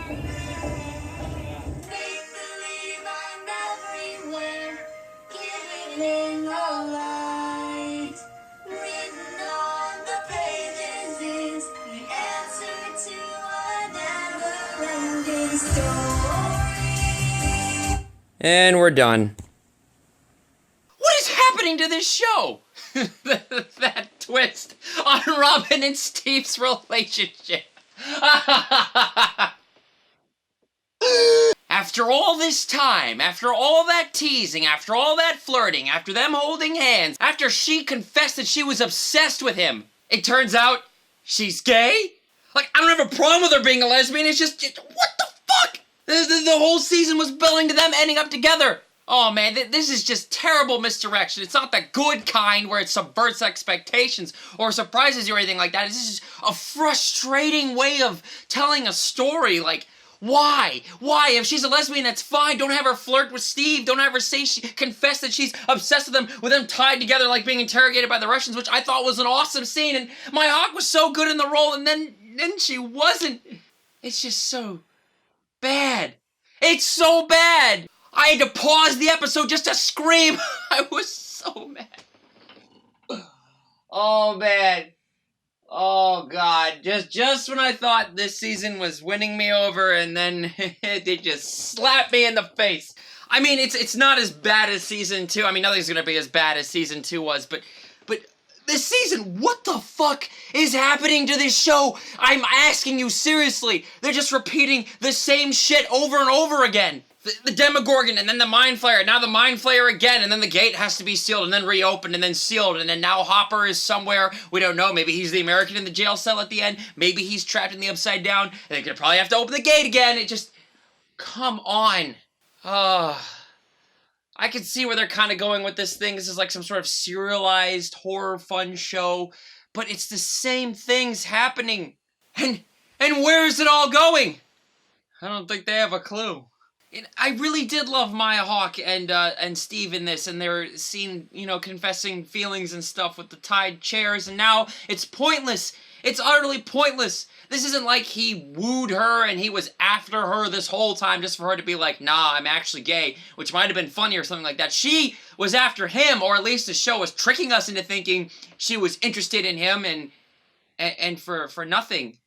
believe I'm everywhere, giving in the light. Written on the pages is the answer to a never-ending story. And we're done. What is happening to this show? That twist on Robin and Steve's relationship. After all this time, after all that teasing, after all that flirting, after them holding hands, after she confessed that she was obsessed with him, it turns out she's gay? Like, I don't have a problem with her being a lesbian, it's just what the fuck? The whole season was building to them ending up together. Oh man, this is just terrible misdirection. It's not the good kind where it subverts expectations or surprises you or anything like that. It's just a frustrating way of telling a story. Like, why? Why? If she's a lesbian, that's fine. Don't have her flirt with Steve. Don't have her say confess that she's obsessed with them tied together like being interrogated by the Russians, which I thought was an awesome scene. And my Hawk was so good in the role, and then she wasn't. It's just so bad. It's so bad. I had to pause the episode just to scream. I was so mad. Oh, man. Oh, God. Just when I thought this season was winning me over, and then they just slapped me in the face. I mean, it's not as bad as season 2. I mean, nothing's gonna be as bad as season 2 was, but this season, what the fuck is happening to this show? I'm asking you seriously. They're just repeating the same shit over and over again. The Demogorgon, and then the Mind Flayer, now the Mind Flayer again, and then the gate has to be sealed, and then reopened, and then sealed, and then now Hopper is somewhere, we don't know, maybe he's the American in the jail cell at the end, maybe he's trapped in the Upside Down, and they're gonna probably have to open the gate again, it just, come on. I can see where they're kind of going with this thing, this is like some sort of serialized horror fun show, but it's the same things happening, and where is it all going? I don't think they have a clue. I really did love Maya Hawke and Steve in this, and they're seen, confessing feelings and stuff with the tied chairs, and now it's pointless. It's utterly pointless. This isn't like he wooed her and he was after her this whole time just for her to be like, nah, I'm actually gay, which might have been funny or something like that. She was after him, or at least the show was tricking us into thinking she was interested in him, and for nothing.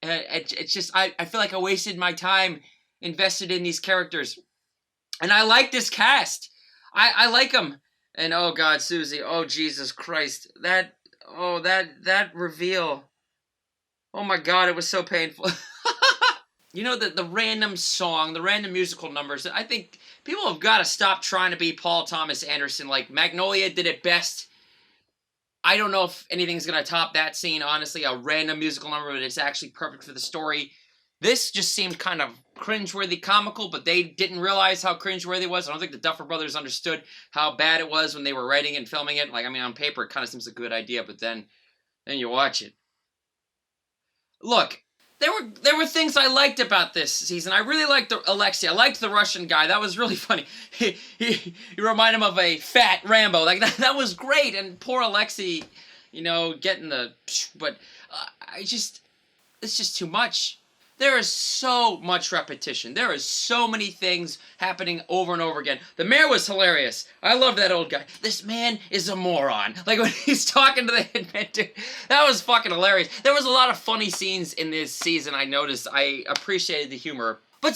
It's just, I feel like I wasted my time invested in these characters, and I like this cast. I like them, and oh God, Susie, oh Jesus Christ, that reveal, oh my God, it was so painful. The random song, the random musical numbers, I think people have got to stop trying to be Paul Thomas Anderson. Like, Magnolia did it best. I don't know if anything's gonna top that scene, honestly, a random musical number, but it's actually perfect for the story. This just seemed kind of cringeworthy comical, but they didn't realize how cringeworthy it was. I don't think the Duffer Brothers understood how bad it was when they were writing and filming it. Like, I mean, on paper, it kind of seems a good idea, but then you watch it. Look, there were things I liked about this season. I really liked Alexei. I liked the Russian guy. That was really funny. He reminded him of a fat Rambo. Like, that was great. And poor Alexei, getting the... But it's just too much. There is so much repetition. There is so many things happening over and over again. The mayor was hilarious. I love that old guy. This man is a moron. Like, when he's talking to the hitman dude, that was fucking hilarious. There was a lot of funny scenes in this season, I noticed. I appreciated the humor. But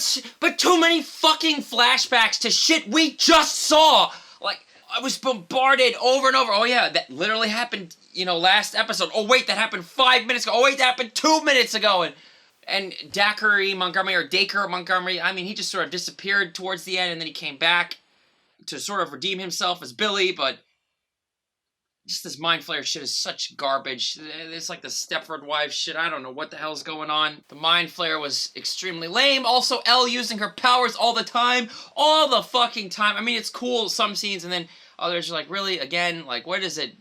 too many fucking flashbacks to shit we just saw. Like, I was bombarded over and over. Oh yeah, that literally happened, last episode. Oh wait, that happened 5 minutes ago. Oh wait, that happened 2 minutes ago. And Dacre Montgomery, I mean, he just sort of disappeared towards the end, and then he came back to sort of redeem himself as Billy, but just this Mind Flayer shit is such garbage. It's like the Stepford Wives shit. I don't know what the hell's going on. The Mind Flayer was extremely lame. Also, Elle using her powers all the time. All the fucking time. I mean, it's cool, some scenes, and then Others are like, really, again, like, where does it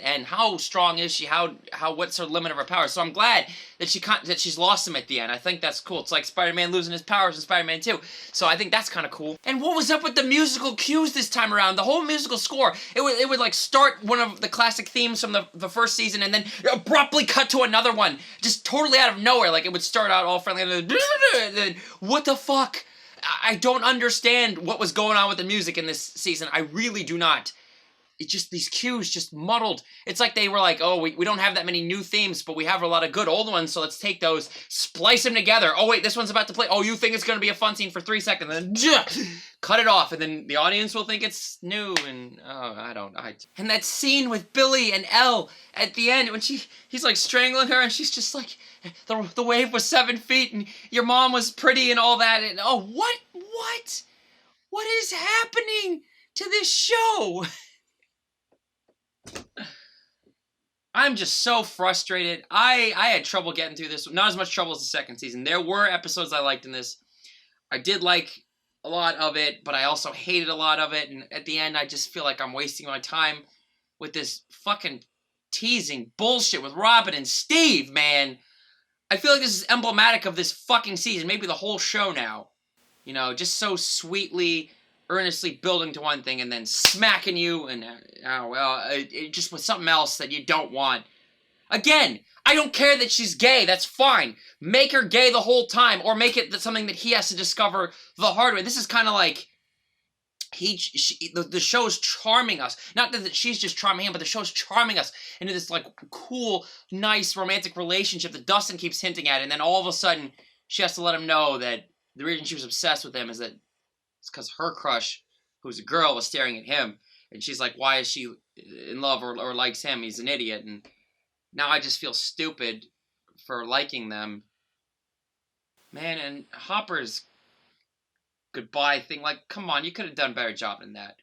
end? How strong is she? What's her limit of her powers? So I'm glad that she's lost them at the end. I think that's cool. It's like Spider-Man losing his powers in Spider-Man 2. So I think that's kind of cool. And what was up with the musical cues this time around? The whole musical score, it would like start one of the classic themes from the first season and then abruptly cut to another one, just totally out of nowhere. Like, it would start out all friendly and then what the fuck? I don't understand what was going on with the music in this season. I really do not. It just, these cues just muddled. It's like they were like, oh, we don't have that many new themes, but we have a lot of good old ones, so let's take those, splice them together. Oh, wait, this one's about to play. Oh, you think it's going to be a fun scene for 3 seconds, and then cut it off, and then the audience will think it's new, and and that scene with Billy and Elle at the end, when he's like strangling her, and she's just like, the wave was 7 feet, and your mom was pretty and all that, and oh, what is happening to this show? I'm just so frustrated. I had trouble getting through this. Not as much trouble as the second season. There were episodes I liked in this. I did like a lot of it, but I also hated a lot of it. And at the end, I just feel like I'm wasting my time with this fucking teasing bullshit with Robin and Steve, man. I feel like this is emblematic of this fucking season. Maybe the whole show now. You know, just so sweetly, earnestly building to one thing and then smacking you and, it just was something else that you don't want. Again, I don't care that she's gay, that's fine. Make her gay the whole time, or make it something that he has to discover the hard way. This is kind of like, the show's charming us. Not that she's just charming him, but the show's charming us into this, like, cool, nice, romantic relationship that Dustin keeps hinting at, and then all of a sudden, she has to let him know that the reason she was obsessed with him is that it's because her crush, who's a girl, was staring at him. And she's like, why is she in love or likes him? He's an idiot. And now I just feel stupid for liking them. Man, and Hopper's goodbye thing, like, come on, you could have done a better job than that.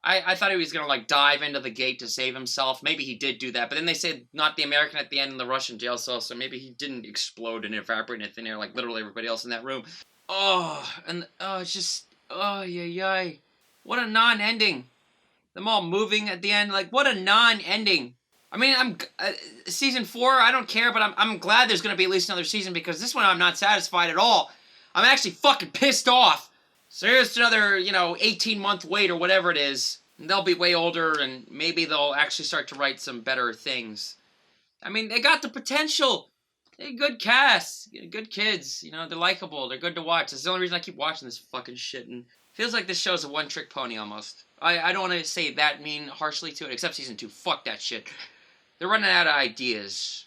I thought he was going to, like, dive into the gate to save himself. Maybe he did do that. But then they said not the American at the end in the Russian jail cell, so maybe he didn't explode and evaporate in thin air like literally everybody else in that room. It's just... oh, yeah. What a non-ending. Them all moving at the end. Like, what a non-ending. I mean, season 4, I don't care, but I'm glad there's going to be at least another season, because this one I'm not satisfied at all. I'm actually fucking pissed off. So here's another, 18-month wait or whatever it is. And they'll be way older, and maybe they'll actually start to write some better things. I mean, they got the potential. They're good cast, good kids, they're likable, they're good to watch. That's the only reason I keep watching this fucking shit, and feels like this show's a one-trick pony almost. I don't want to say that mean harshly to it, except season 2, fuck that shit. They're running out of ideas.